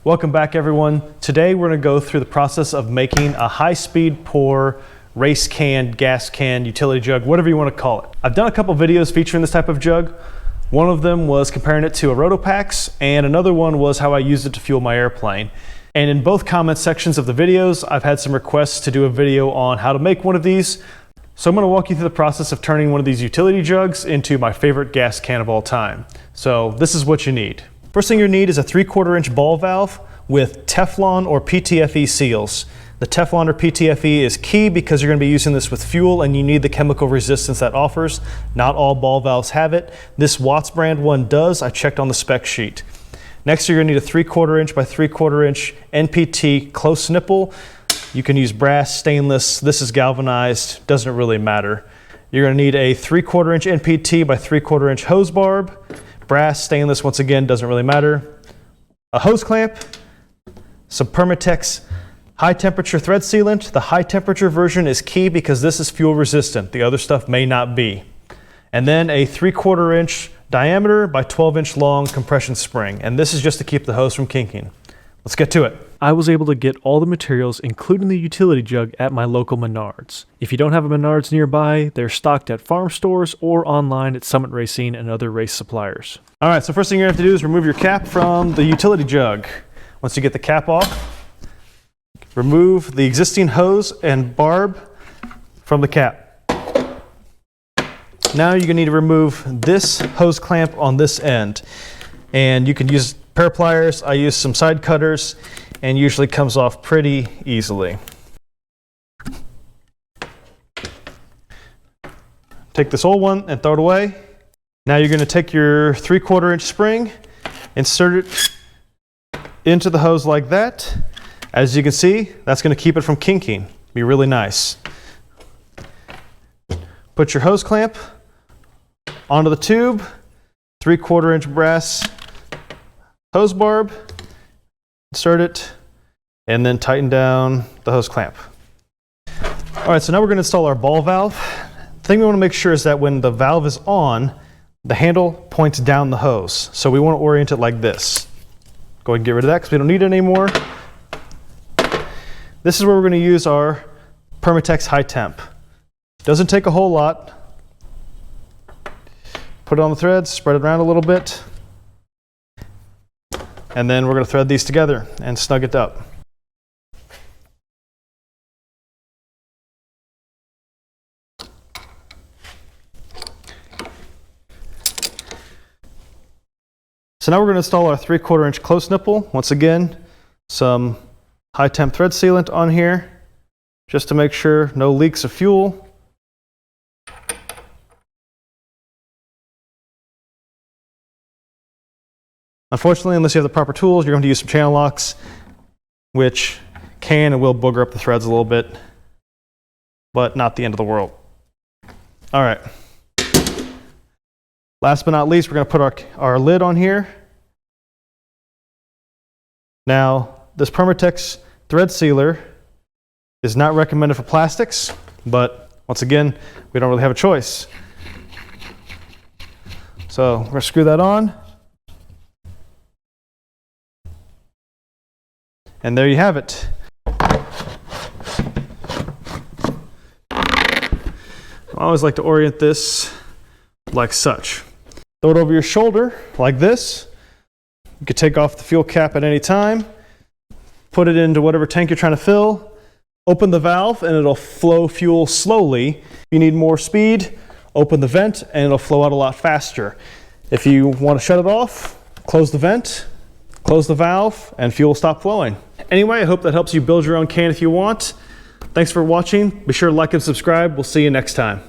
Welcome back, everyone. Today we're going to go through the process of making a high-speed pour race can, gas can, utility jug, whatever you want to call it. I've done a couple videos featuring this type of jug. One of them was comparing it to a Rotopax, and another one was how I used it to fuel my airplane. And in both comment sections of the videos, I've had some requests to do a video on how to make one of these. So I'm going to walk you through the process of turning one of these utility jugs into my favorite gas can of all time. So this is what you need. First thing you need is a 3/4 inch ball valve with Teflon or PTFE seals. The Teflon or PTFE is key because you're going to be using this with fuel and you need the chemical resistance that offers. Not all ball valves have it. This Watts brand one does. I checked on the spec sheet. Next, you're going to need a 3/4 inch by 3/4 inch NPT Close Nipple. You can use brass, stainless, this is galvanized, doesn't really matter. You're going to need a 3/4 inch NPT by 3/4 inch hose barb. Brass, stainless, once again, doesn't really matter. A hose clamp, some Permatex high temperature thread sealant. The high temperature version is key because this is fuel resistant. The other stuff may not be. And then a 3/4 inch diameter by 12 inch long compression spring. And this is just to keep the hose from kinking. Let's get to it. I was able to get all the materials, including the utility jug, at my local Menards. If you don't have a Menards nearby, they're stocked at farm stores or online at Summit Racing and other race suppliers. All right, so first thing you're gonna have to do is remove your cap from the utility jug. Once you get the cap off, remove the existing hose and barb from the cap. Now you're gonna need to remove this hose clamp on this end. And you can use pair of pliers. I use some side cutters and usually comes off pretty easily. Take this old one and throw it away. Now you're going to take your 3/4 inch spring, insert it into the hose like that. As you can see, that's going to keep it from kinking. Be really nice. Put your hose clamp onto the tube, 3/4 inch brass hose barb, insert it, and then tighten down the hose clamp. All right, so now we're going to install our ball valve. The thing we want to make sure is that when the valve is on, the handle points down the hose. So we want to orient it like this. Go ahead and get rid of that because we don't need it anymore. This is where we're going to use our Permatex high temp. Doesn't take a whole lot. Put it on the threads, spread it around a little bit. And then we're going to thread these together and snug it up. So now we're going to install our 3/4 inch close nipple. Once again, some high temp thread sealant on here just to make sure no leaks of fuel. Unfortunately, unless you have the proper tools, you're going to use some channel locks, which can and will booger up the threads a little bit, but not the end of the world. All right. Last but not least, we're going to put our lid on here. Now, this Permatex thread sealer is not recommended for plastics, but once again, we don't really have a choice. So we're going to screw that on. And there you have it. I always like to orient this like such. Throw it over your shoulder like this. You could take off the fuel cap at any time. Put it into whatever tank you're trying to fill. Open the valve and it'll flow fuel slowly. If you need more speed, open the vent and it'll flow out a lot faster. If you want to shut it off, close the vent, close the valve, and fuel will stop flowing. Anyway, I hope that helps you build your own can if you want. Thanks for watching. Be sure to like and subscribe. We'll see you next time.